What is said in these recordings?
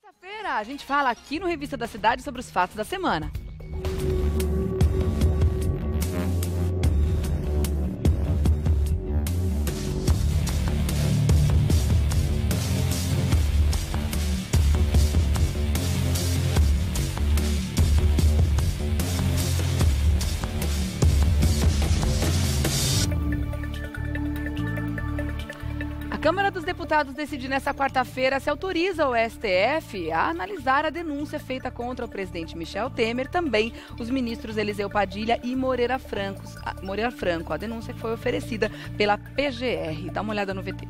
Quarta-feira, a gente fala aqui no Revista da Cidade sobre os fatos da semana. A Câmara dos Deputados decide nesta quarta-feira se autoriza o STF a analisar a denúncia feita contra o presidente Michel Temer, também os ministros Eliseu Padilha e Moreira Franco. A denúncia que foi oferecida pela PGR. Dá uma olhada no VT.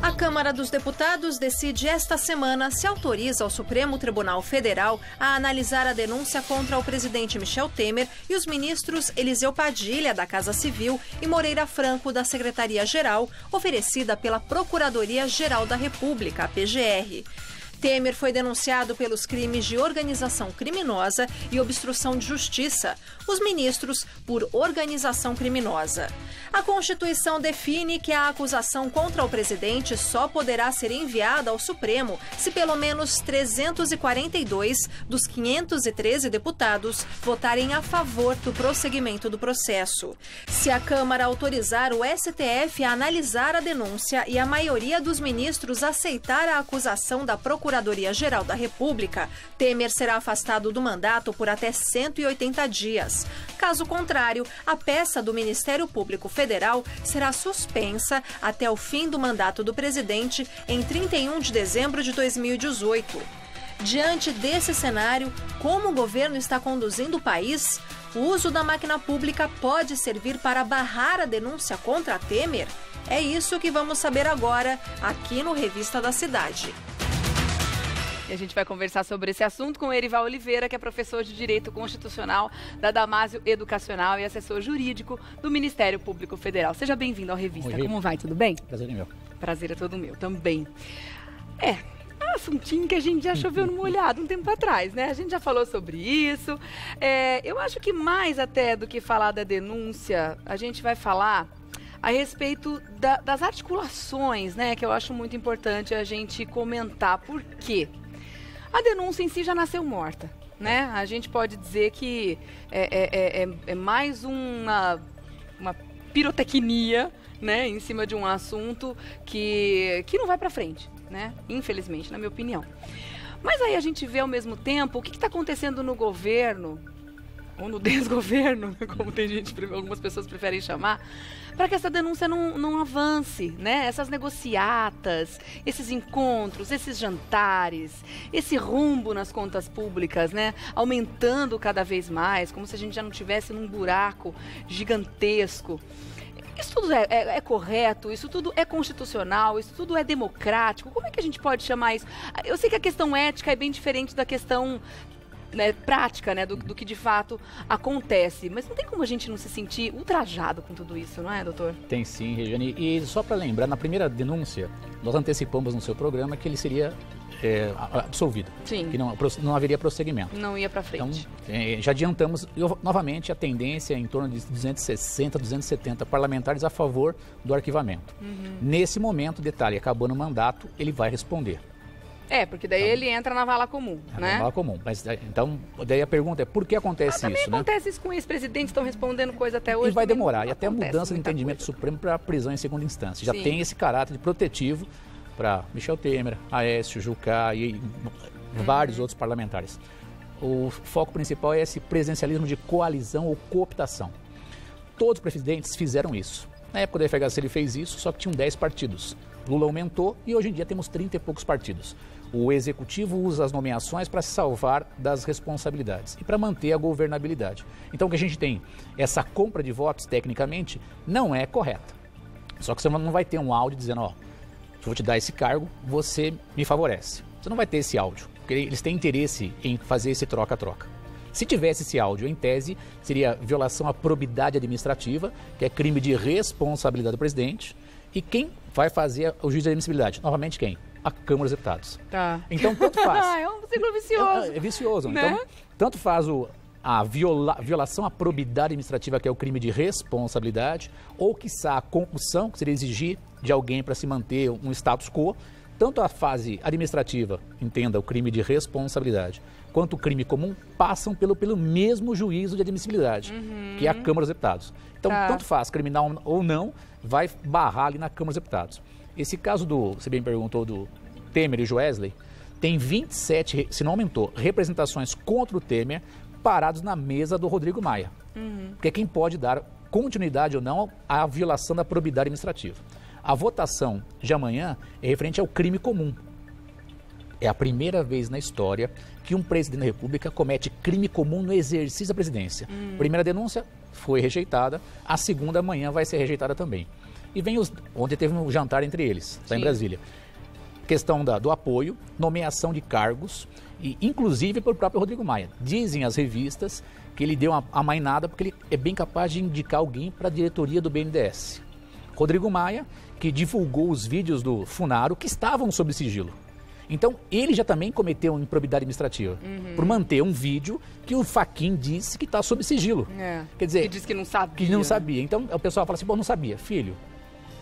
A Câmara dos Deputados decide esta semana se autoriza ao Supremo Tribunal Federal a analisar a denúncia contra o presidente Michel Temer e os ministros Eliseu Padilha, da Casa Civil, e Moreira Franco, da Secretaria-Geral, oferecida pela Procuradoria-Geral da República, a PGR. Temer foi denunciado pelos crimes de organização criminosa e obstrução de justiça, os ministros por organização criminosa. A Constituição define que a acusação contra o presidente só poderá ser enviada ao Supremo se pelo menos 342 dos 513 deputados votarem a favor do prosseguimento do processo. Se a Câmara autorizar o STF a analisar a denúncia e a maioria dos ministros aceitar a acusação da Procuradoria-Geral da República, Temer será afastado do mandato por até 180 dias. Caso contrário, a peça do Ministério Público Federal será suspensa até o fim do mandato do presidente em 31 de dezembro de 2018. Diante desse cenário, como o governo está conduzindo o país, o uso da máquina pública pode servir para barrar a denúncia contra Temer? É isso que vamos saber agora, aqui no Revista da Cidade. E a gente vai conversar sobre esse assunto com o Erival Oliveira, que é professor de Direito Constitucional da Damásio Educacional e assessor jurídico do Ministério Público Federal. Seja bem-vindo ao Revista. Oi. Como vai? Tudo bem? Prazer é meu. Prazer é todo meu também. É um assuntinho que a gente já choveu no molhado um tempo atrás, né? A gente já falou sobre isso. Eu acho que mais até do que falar da denúncia, a gente vai falar a respeito das articulações, né? Que eu acho muito importante a gente comentar. Por quê? A denúncia em si já nasceu morta, né? A gente pode dizer que é mais uma pirotecnia, né? Em cima de um assunto que não vai para frente, né? Infelizmente, na minha opinião. Mas aí a gente vê ao mesmo tempo o que está acontecendo no governo, ou no desgoverno, como algumas pessoas preferem chamar, para que essa denúncia não avance, né? Essas negociatas, esses encontros, esses jantares, esse rumbo nas contas públicas, né? Aumentando cada vez mais, como se a gente já não estivesse num buraco gigantesco. Isso tudo é correto, isso tudo é constitucional, isso tudo é democrático. Como é que a gente pode chamar isso? Eu sei que a questão ética é bem diferente da questão, né, prática, né, do que de fato acontece. Mas não tem como a gente não se sentir ultrajado com tudo isso, não é, doutor? Tem sim, Regiane. E só para lembrar, na primeira denúncia, nós antecipamos no seu programa que ele seria absolvido. Sim. Que não haveria prosseguimento. Não ia para frente. Então, já adiantamos, novamente, a tendência em torno de 260, 270 parlamentares a favor do arquivamento. Nesse momento, detalhe, acabando o mandato, ele vai responder. Porque daí ele entra na vala comum, né? Na vala comum. Mas, então, daí a pergunta é, por que acontece também isso, acontece isso com ex-presidentes, estão respondendo coisa até hoje. E vai demorar. E até a acontece mudança do muita entendimento coisa. supremo para prisão em segunda instância. Já Sim. tem esse caráter de protetivo para Michel Temer, Aécio, Jucá e vários outros parlamentares. O foco principal é esse presencialismo de coalizão ou cooptação. Todos os presidentes fizeram isso. Na época do FHC ele fez isso, só que tinham 10 partidos. Lula aumentou e hoje em dia temos 30 e poucos partidos. O executivo usa as nomeações para se salvar das responsabilidades e para manter a governabilidade. Então o que a gente tem, essa compra de votos, tecnicamente, não é correta. Só que você não vai ter um áudio dizendo, ó, eu vou te dar esse cargo, você me favorece. Você não vai ter esse áudio, porque eles têm interesse em fazer esse troca-troca. Se tivesse esse áudio, em tese, seria violação à probidade administrativa, que é crime de responsabilidade do presidente. E quem vai fazer o juízo de admissibilidade? Novamente quem? A Câmara dos Deputados. Tá. Então, tanto faz. É um ciclo vicioso. É vicioso. Né? Então, tanto faz a violação à probidade administrativa, que é o crime de responsabilidade, ou, quiçá, a concussão, que seria exigir de alguém para se manter um status quo, tanto a fase administrativa, entenda o crime de responsabilidade, quanto o crime comum, passam pelo mesmo juízo de admissibilidade, que é a Câmara dos Deputados. Então, tanto faz, criminal ou não, vai barrar ali na Câmara dos Deputados. Esse caso você bem perguntou, do Temer e Joesley, tem 27, se não aumentou, representações contra o Temer parados na mesa do Rodrigo Maia. Que é quem pode dar continuidade ou não à violação da probidade administrativa. A votação de amanhã é referente ao crime comum. É a primeira vez na história que um presidente da República comete crime comum no exercício da presidência. Primeira denúncia foi rejeitada, a segunda amanhã vai ser rejeitada também. E vem onde teve um jantar entre eles, lá em Brasília. Questão do apoio, nomeação de cargos, e inclusive pelo próprio Rodrigo Maia. Dizem as revistas que ele deu uma amainada porque ele é bem capaz de indicar alguém para a diretoria do BNDES. Rodrigo Maia, que divulgou os vídeos do Funaro que estavam sob sigilo. Então, ele já também cometeu improbidade administrativa por manter um vídeo que o Fachin disse que está sob sigilo. Quer dizer, que disse que não sabia. Que não sabia. Então, o pessoal fala assim, não sabia. Filho,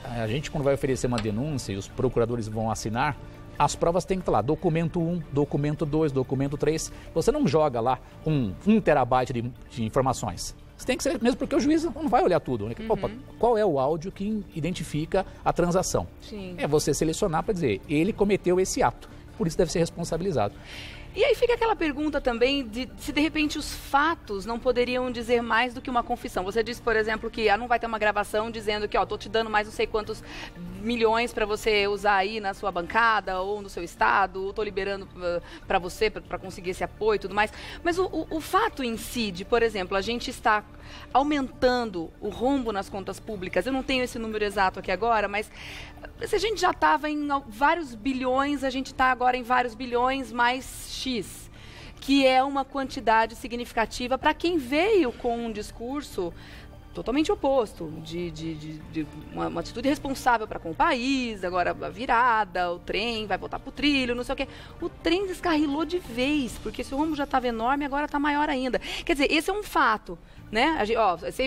a gente quando vai oferecer uma denúncia e os procuradores vão assinar, as provas têm que estar lá, documento 1, documento 2, documento 3. Você não joga lá um terabyte de informações. Você tem que ser, mesmo porque o juiz não vai olhar tudo. Né? Opa, qual é o áudio que identifica a transação? É você selecionar para dizer, ele cometeu esse ato, por isso deve ser responsabilizado. E aí fica aquela pergunta também de se de repente os fatos não poderiam dizer mais do que uma confissão. Você disse, por exemplo, que não vai ter uma gravação dizendo que, tô te dando mais não sei quantos milhões para você usar aí na sua bancada ou no seu estado, ou tô liberando para você para conseguir esse apoio e tudo mais. Mas o fato em si de, por exemplo, a gente está aumentando o rombo nas contas públicas, eu não tenho esse número exato aqui agora, mas se a gente já estava em vários bilhões, a gente está agora em vários bilhões mais X, que é uma quantidade significativa para quem veio com um discurso totalmente oposto, de uma atitude responsável para com o país, agora a virada, o trem vai voltar para o trilho, não sei o quê. O trem descarrilou de vez, porque se o rombo já estava enorme, agora está maior ainda. Quer dizer, esse é um fato, né?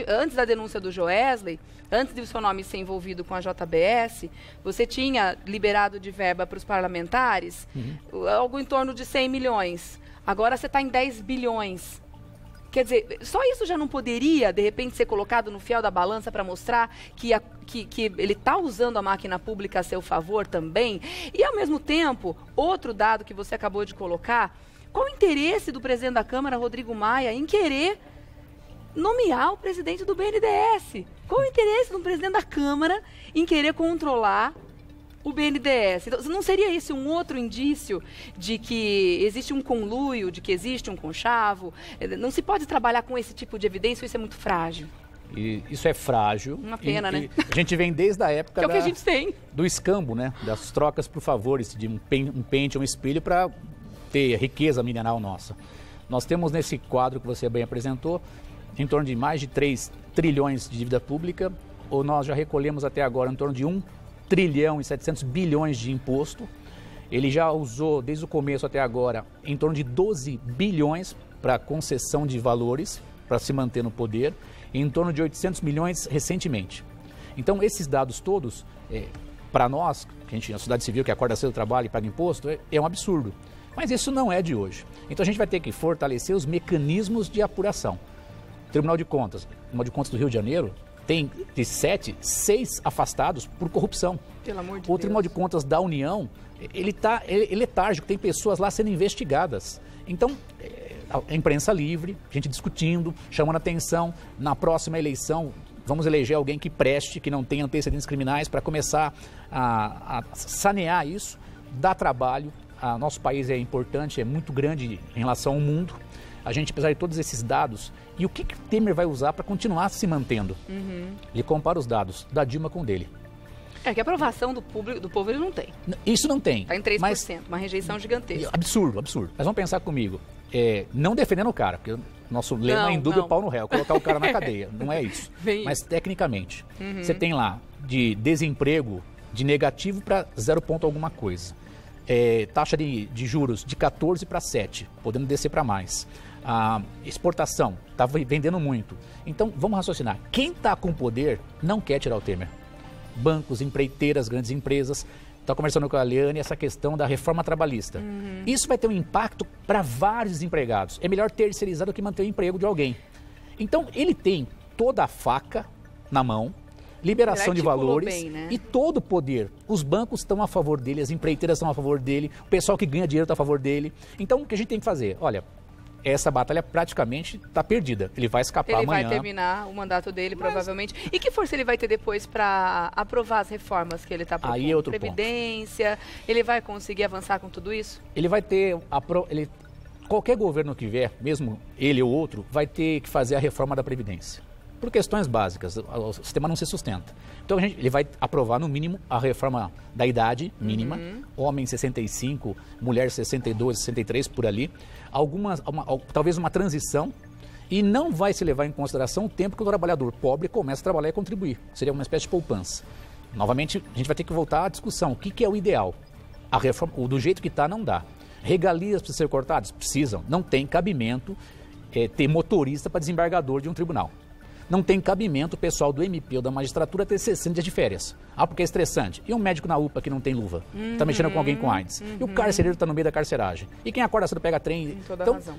Antes da denúncia do Joesley, antes de o seu nome ser envolvido com a JBS, você tinha liberado de verba para os parlamentares algo em torno de 100 milhões. Agora você está em 10 bilhões. Quer dizer, só isso já não poderia, de repente, ser colocado no fiel da balança para mostrar que ele está usando a máquina pública a seu favor também? E, ao mesmo tempo, outro dado que você acabou de colocar, qual o interesse do presidente da Câmara, Rodrigo Maia, em querer nomear o presidente do BNDES? Qual o interesse do presidente da Câmara em querer controlar o BNDES? Então, não seria esse um outro indício de que existe um conluio, de que existe um conchavo? Não se pode trabalhar com esse tipo de evidência, isso é muito frágil. E isso é frágil. Uma pena, né? A gente vem desde a época que é o que a gente tem. Do escambo, né? Das trocas por favores, de um pente, um espelho para ter riqueza mineral nossa. Nós temos nesse quadro que você bem apresentou, em torno de mais de 3 trilhões de dívida pública, ou nós já recolhemos até agora em torno de 1 trilhão e 700 bilhões de imposto. Ele já usou, desde o começo até agora, em torno de 12 bilhões para concessão de valores, para se manter no poder, e em torno de 800 milhões recentemente. Então, esses dados todos, para nós, que a gente, a sociedade civil que acorda cedo, trabalha e paga imposto, é um absurdo. Mas isso não é de hoje. Então, a gente vai ter que fortalecer os mecanismos de apuração. Tribunal de Contas do Rio de Janeiro, tem de 6 afastados por corrupção. Pelo amor de Deus. O Tribunal de Contas da União, ele é letárgico, tem pessoas lá sendo investigadas. Então, a imprensa livre, gente discutindo, chamando atenção. Na próxima eleição, vamos eleger alguém que preste, que não tenha antecedentes criminais, para começar a sanear isso, dar trabalho. Nosso país é importante, é muito grande em relação ao mundo. A gente, apesar de todos esses dados, e o que Temer vai usar para continuar se mantendo? Ele compara os dados da Dilma com o dele. É que a aprovação do povo ele não tem. Isso não tem. Está em 3%, uma rejeição gigantesca. Absurdo, absurdo. Mas vamos pensar comigo, não defendendo o cara, porque o nosso lema é indúbio pau no réu, colocar o cara na cadeia, não é isso. Mas tecnicamente, você tem lá de desemprego de negativo para 0 ponto alguma coisa. Taxa de juros de 14 para 7, podendo descer para mais. A exportação está vendendo muito. Então, vamos raciocinar. Quem está com poder não quer tirar o Temer. Bancos, empreiteiras, grandes empresas. Estava conversando com a Liane essa questão da reforma trabalhista. Isso vai ter um impacto para vários desempregados. É melhor terceirizar do que manter o emprego de alguém. Então, ele tem toda a faca na mão, liberação de valores bem, né? E todo o poder. Os bancos estão a favor dele, as empreiteiras estão a favor dele, o pessoal que ganha dinheiro está a favor dele. Então, o que a gente tem que fazer? Olha, essa batalha praticamente está perdida. Ele vai escapar amanhã. Ele vai terminar o mandato dele, provavelmente. E que força ele vai ter depois para aprovar as reformas que ele está propondo? Aí é outro Previdência, ele vai conseguir avançar com tudo isso? Ele vai ter... Qualquer governo que vier, mesmo ele ou outro, vai ter que fazer a reforma da Previdência. Por questões básicas, o sistema não se sustenta. Então ele vai aprovar no mínimo a reforma da idade mínima, homem 65, mulher 62, 63, por ali. Talvez uma transição, e não vai se levar em consideração o tempo que o trabalhador pobre começa a trabalhar e contribuir. Seria uma espécie de poupança. Novamente, a gente vai ter que voltar à discussão. O que é o ideal? A reforma, do jeito que está, não dá. Regalias precisam ser cortadas? Precisam. Não tem cabimento ter motorista para desembargador de um tribunal. Não tem cabimento o pessoal do MP ou da magistratura ter 60 dias de férias. Ah, porque é estressante. E um médico na UPA que não tem luva? Está mexendo com alguém com AIDS. E o carcereiro está no meio da carceragem. E quem acorda cedo pega trem. Tem toda então, razão.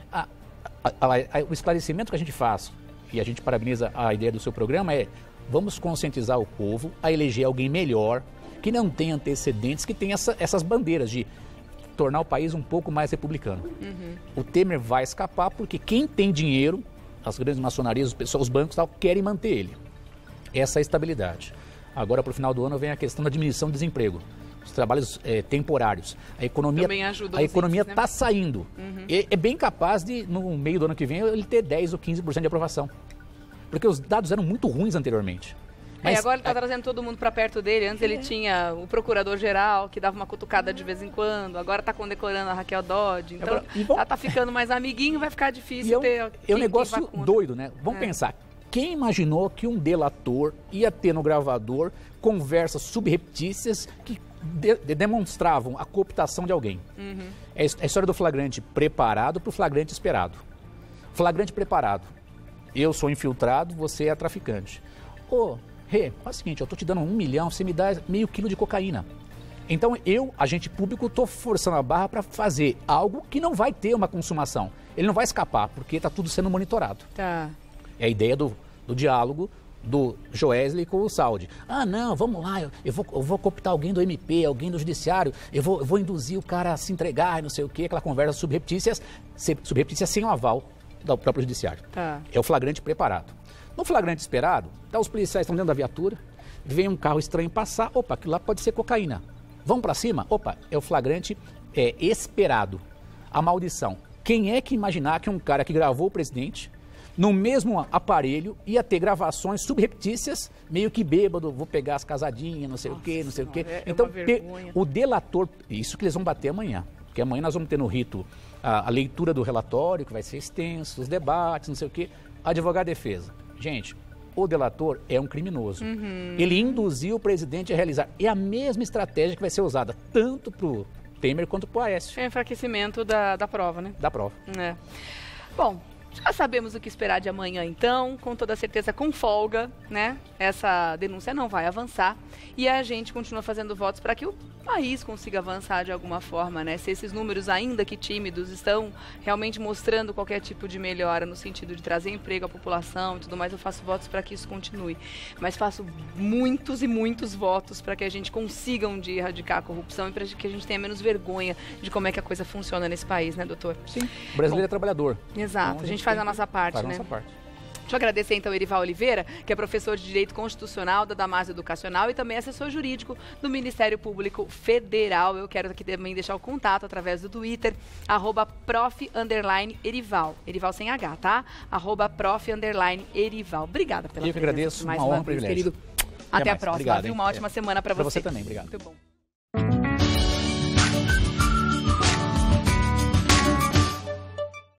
O esclarecimento que a gente faz, e a gente parabeniza a ideia do seu programa, é: vamos conscientizar o povo a eleger alguém melhor, que não tem antecedentes, que tem essas bandeiras de tornar o país um pouco mais republicano. O Temer vai escapar porque quem tem dinheiro, as grandes maçonarias, os bancos tal, querem manter ele. Essa é a estabilidade. Agora, para o final do ano, vem a questão da diminuição do desemprego. Os trabalhos temporários. A economia está saindo. É bem capaz de, no meio do ano que vem, ele ter 10% ou 15% de aprovação. Porque os dados eram muito ruins anteriormente. Mas agora ele está trazendo todo mundo para perto dele. Antes ele tinha o procurador-geral, que dava uma cutucada de vez em quando. Agora está condecorando a Raquel Dodge. Então, ela está ficando mais amiguinho, vai ficar difícil ter... É um negócio doido, né? Vamos pensar. Quem imaginou que um delator ia ter no gravador conversas subreptícias que demonstravam a cooptação de alguém? É a história do flagrante preparado para o flagrante esperado. Flagrante preparado. Eu sou infiltrado, você é traficante. Faz o seguinte, eu estou te dando 1 milhão, você me dá meio quilo de cocaína. Então eu, agente público, estou forçando a barra para fazer algo que não vai ter uma consumação. Ele não vai escapar, porque está tudo sendo monitorado. Tá. É a ideia do diálogo do Joesley com o Saud. Ah, não, vamos lá, eu vou cooptar alguém do MP, alguém do Judiciário, eu vou induzir o cara a se entregar e não sei o quê, aquela conversa subreptícia sem o aval do próprio Judiciário. Tá. É o flagrante preparado. No flagrante esperado, os policiais estão dentro da viatura, vem um carro estranho passar, opa, aquilo lá pode ser cocaína. Vamos para cima? Opa, é o flagrante esperado. A maldição. Quem é que imaginar que um cara que gravou o presidente, no mesmo aparelho, ia ter gravações subreptícias, meio que bêbado, vou pegar as casadinhas, não sei o quê. Então, o delator, isso que eles vão bater amanhã. Porque amanhã nós vamos ter no rito a leitura do relatório, que vai ser extenso, os debates, não sei o quê, advogado de defesa. Gente, o delator é um criminoso. Ele induziu o presidente a realizar. É a mesma estratégia que vai ser usada tanto para o Temer quanto para o Aécio. É enfraquecimento da prova, né? Da prova. Bom, já sabemos o que esperar de amanhã, então, com toda certeza, com folga, né? Essa denúncia não vai avançar e a gente continua fazendo votos para que o país consiga avançar de alguma forma, né? Se esses números, ainda que tímidos, estão realmente mostrando qualquer tipo de melhora no sentido de trazer emprego à população e tudo mais, eu faço votos para que isso continue. Mas faço muitos e muitos votos para que a gente consiga um dia erradicar a corrupção e para que a gente tenha menos vergonha de como é que a coisa funciona nesse país, né, doutor? Sim. O brasileiro é trabalhador. Exato. Então, a gente faz a nossa parte, né? Nossa parte. Deixa eu agradecer, então, Erival Oliveira, que é professor de Direito Constitucional da Damásio Educacional e também assessor jurídico do Ministério Público Federal. Eu quero aqui também deixar o contato através do Twitter, @prof_Erival. Erival sem H, tá? @prof_Erival. Obrigada pela presença. Eu que agradeço, uma honra, um privilégio. Querido. Até a próxima. Obrigado, Uma ótima semana para você. Para você também, obrigado. Muito bom.